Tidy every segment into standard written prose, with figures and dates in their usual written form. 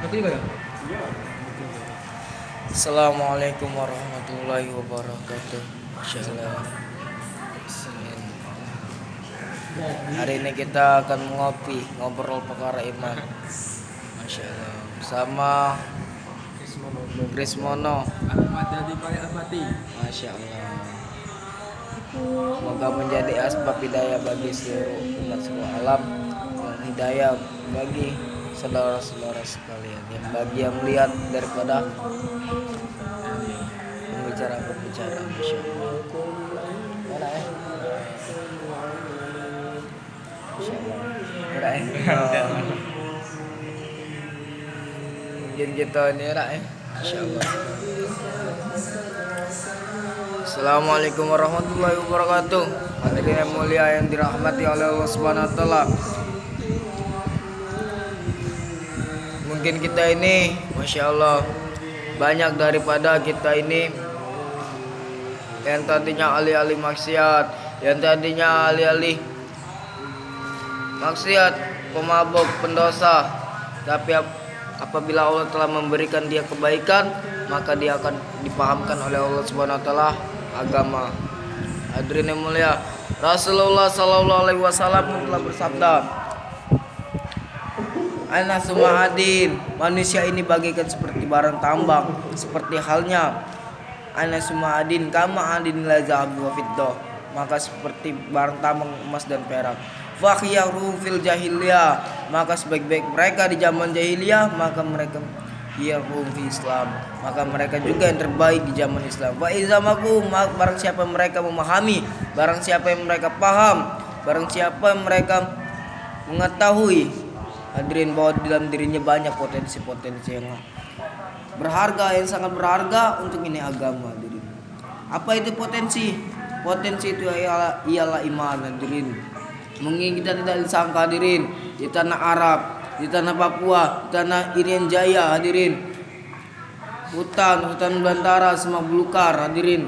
Aku juga ya. Assalamualaikum warahmatullahi wabarakatuh. Insyaallah. Senin. Hari ini kita akan ngobrol perkara iman. Masya Allah. Bersama Chris Mono. Ahmad dari Paya Abadi. Masya Allah. Semoga menjadi asbab hidayah bagi seluruh umat seluruh alam dan hidayah bagi saudara-saudara sekalian yang melihat daripada pembicara Masya Allah. Mana Masya Allah. Mana mungkin kita ini Masya Allah. Assalamualaikum warahmatullahi wabarakatuh. Hadirin yang mulia yang dirahmati oleh Allah Subhanahu wa taala. Mungkin kita ini Masya Allah, banyak daripada kita ini yang tadinya alih-alih maksiat, yang tadinya alih-alih maksiat, pemabuk, pendosa, tapi apabila Allah telah memberikan dia kebaikan, maka dia akan dipahamkan oleh Allah Subhanahu wa taala agama. Hadirin yang mulia, Rasulullah sallallahu alaihi wasallam telah bersabda, Ana suma'adin, manusia ini bagaikan seperti barang tambang, seperti halnya ana suma'adin kama adin la zahabi wa fiddah, maka seperti barang tambang emas dan perak. Fakhiyaru fil jahiliyah, maka sebaik-baik mereka di zaman jahiliyah, maka mereka hiyarum fi Islam, maka mereka juga yang terbaik di zaman Islam. Wa izamaku, barang siapa yang mereka memahami, barang siapa yang mereka paham, barang siapa yang mereka mengetahui, hadirin, bahwa di dalam dirinya banyak potensi-potensi yang berharga, yang sangat berharga untuk ini agama, hadirin. Apa itu potensi? Potensi itu ialah iman, hadirin. Mungkin kita tidak disangka, hadirin, di tanah Arab, di tanah Papua, di tanah Irian Jaya, hadirin, hutan belantara semua belukar, hadirin.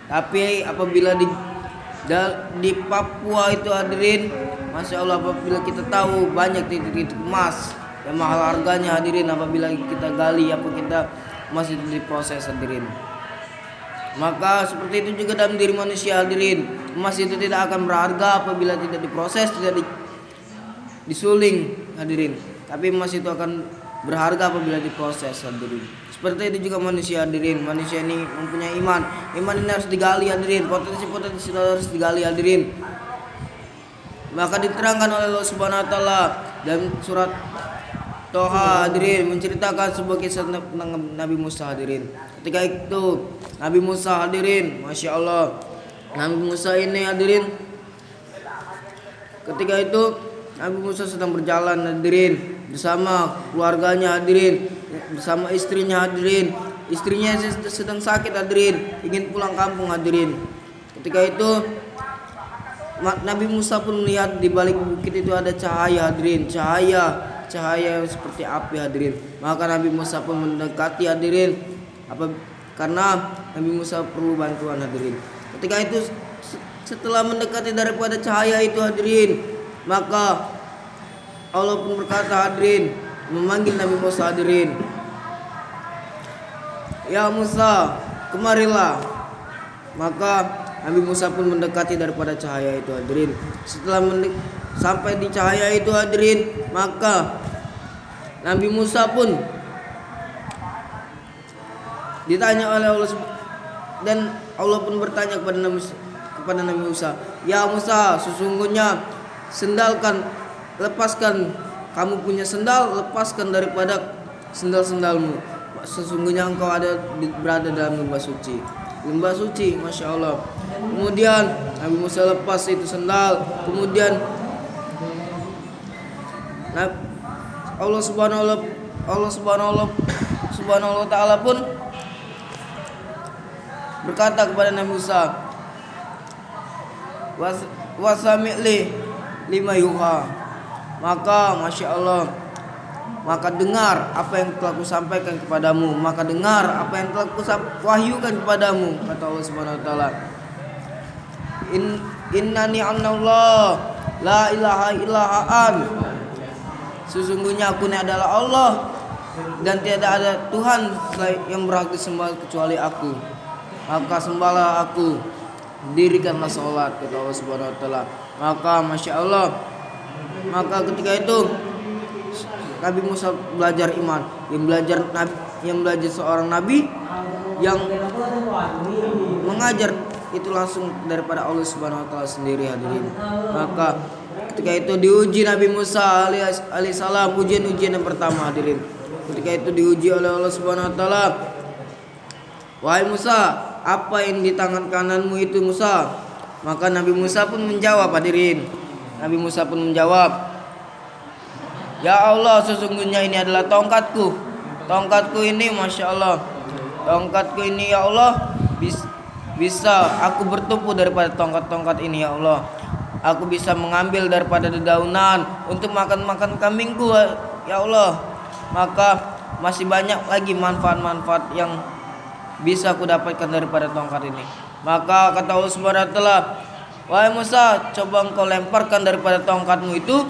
Tapi apabila di Papua itu, hadirin, Masya Allah, apabila kita tahu banyak titik-titik emas yang mahal harganya, hadirin, apabila kita gali apa kita emas itu diproses, hadirin. Maka seperti itu juga dalam diri manusia, hadirin. Emas itu tidak akan berharga apabila tidak diproses, tidak disuling, hadirin. Tapi emas itu akan berharga apabila diproses, hadirin. Seperti itu juga manusia, hadirin. Manusia ini mempunyai iman. Iman ini harus digali, hadirin. Potensi-potensi harus digali, hadirin. Maka diterangkan oleh Allah Subhanahu wa taala dalam surat Toha, hadirin, menceritakan sebuah kisah tentang Nabi Musa, hadirin. Ketika itu Nabi Musa, hadirin, Masya Allah, Nabi Musa ini, hadirin, ketika itu Nabi Musa sedang berjalan, hadirin, bersama keluarganya, hadirin, bersama istrinya, hadirin. Istrinya sedang sakit, hadirin, ingin pulang kampung, hadirin. Ketika itu Nabi Musa pun melihat di balik bukit itu ada cahaya, hadirin, cahaya yang seperti api, hadirin. Maka Nabi Musa pun mendekati, hadirin, karena Nabi Musa perlu bantuan, hadirin. Ketika itu setelah mendekati daripada cahaya itu, hadirin, maka Allah pun berkata, hadirin, memanggil Nabi Musa, hadirin, ya Musa, kemarilah. Maka Nabi Musa pun mendekati daripada cahaya itu, hadirin. Setelah sampai di cahaya itu, hadirin, maka Nabi Musa pun ditanya oleh Allah, dan Allah pun bertanya kepada Nabi Musa, ya Musa, sesungguhnya lepaskan, kamu punya sendal, lepaskan daripada sendal-sendalmu. Sesungguhnya engkau berada dalam lembah suci, Masya Allah. Kemudian Nabi Musa lepas itu sendal. Kemudian Allah Subhanahu wa taala pun berkata kepada Nabi Musa, wasami'li lima yuha. Maka Masya Allah, maka dengar apa yang telah kusampaikan kepadamu, maka dengar apa yang telah kuwahyukan kepadamu, kata Allah Subhanahu wa taala. Innani anallah la ilaha illa an. sesungguhnya aku ini adalah Allah dan tiada ada Tuhan yang berhak disembah kecuali aku. Maka sembahlah aku, dirikanlah sholat, kata Allah Subhanahu wa taala. Maka Masya Allah, maka ketika itu Nabi Musa belajar iman, yang belajar seorang nabi yang mengajar itu langsung daripada Allah Subhanahu wa taala sendiri, hadirin. Maka ketika itu diuji Nabi Musa alaihissalam, ujian yang pertama, hadirin. Ketika itu diuji oleh Allah Subhanahu wa taala, wahai Musa, apa yang di tangan kananmu itu, Musa? Maka Nabi Musa pun menjawab, hadirin. Nabi Musa pun menjawab, ya Allah, sesungguhnya ini adalah tongkatku. Tongkatku ini, Masya Allah, tongkatku ini ya Allah, bisa aku bertumpu daripada tongkat-tongkat ini ya Allah. Aku bisa mengambil daripada dedaunan untuk makan kambingku ya Allah. Maka masih banyak lagi manfaat-manfaat yang bisa aku dapatkan daripada tongkat ini. Maka kata Allah Subhanahu wa taala, wahai Musa, coba engkau lemparkan daripada tongkatmu itu,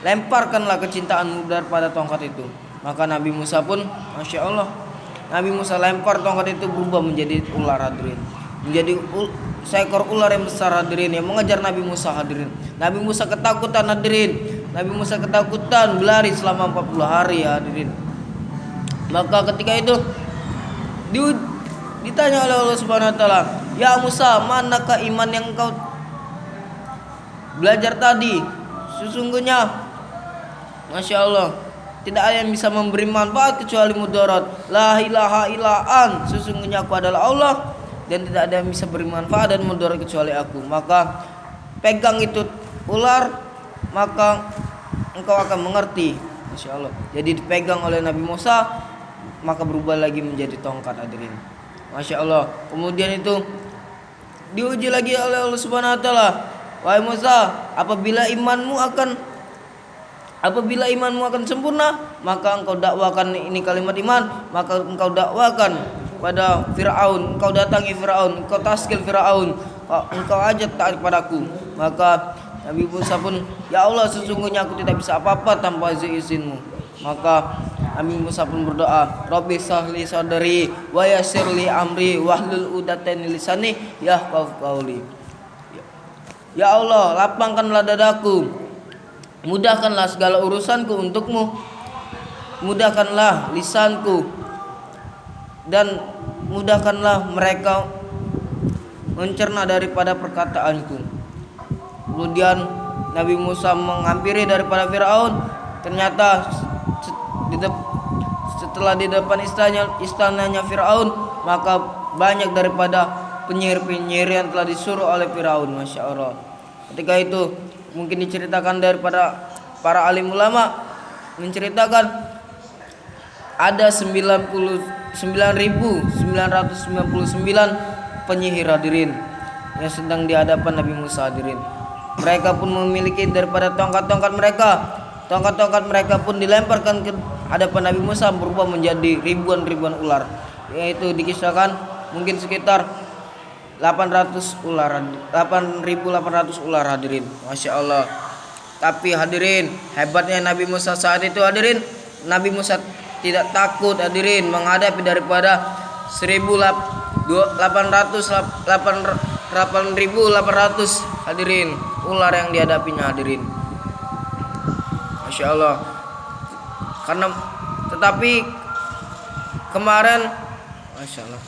lemparkanlah kecintaanmu daripada tongkat itu. Maka Nabi Musa pun, Masya Allah, Nabi Musa lempar tongkat itu, berubah menjadi ular, hadirin. Menjadi seekor ular yang besar, hadirin, yang mengejar Nabi Musa, hadirin. Nabi Musa ketakutan, hadirin. Nabi Musa ketakutan, berlari selama 40 hari, hadirin. Maka ketika itu ditanya oleh Allah Subhanahu wa taala, ya Musa, manakah iman yang engkau belajar tadi? Sesungguhnya Masya Allah, tidak ada yang bisa memberi manfaat kecuali mudarat. La ilaha illaan, sesungguhnya aku adalah Allah dan tidak ada yang bisa beri manfaat dan mudarat kecuali aku. Maka pegang itu ular, maka engkau akan mengerti, Masya Allah. Jadi dipegang oleh Nabi Musa, maka berubah lagi menjadi tongkat, hadirin. Masya Allah. Kemudian itu diuji lagi oleh Allah Subhanahu wa taala, wahai Musa, apabila imanmu akan sempurna, maka engkau dakwakan, ini kalimat iman, maka engkau dakwakan pada Fir'aun, engkau datangi Fir'aun, engkau taskil Fir'aun, engkau ajak taat kepadaku. Maka Nabi Musa pun, ya Allah, sesungguhnya aku tidak bisa apa-apa tanpa izinmu. Maka Nabi Musa pun berdoa, Rabbi sahli sadri wa yassir li amri wahlul 'uqdatam min lisani yafqahu qawli. Ya Allah, lapangkanlah dadaku, mudahkanlah segala urusanku untukmu, mudahkanlah lisanku, dan mudahkanlah mereka mencerna daripada perkataanku. Kemudian Nabi Musa menghampiri daripada Fir'aun. Ternyata setelah di depan istananya Fir'aun, maka banyak daripada penyihir-penyihir yang telah disuruh oleh Fir'aun, Masya Allah. Ketika itu mungkin diceritakan daripada para alim ulama, menceritakan ada 99.999 penyihir, hadirin, yang sedang di hadapan Nabi Musa, hadirin. Mereka pun memiliki daripada tongkat-tongkat mereka. Tongkat-tongkat mereka pun dilemparkan ke hadapan Nabi Musa, berubah menjadi ribuan ular. Yaitu dikisahkan mungkin sekitar 800 ular, 8.800 ular, hadirin. Masya Allah. Tapi hadirin, hebatnya Nabi Musa saat itu, hadirin, Nabi Musa tidak takut, hadirin, menghadapi daripada 8.800 hadirin ular yang dihadapinya, hadirin. Masya Allah. Tetapi kemarin, Masya Allah,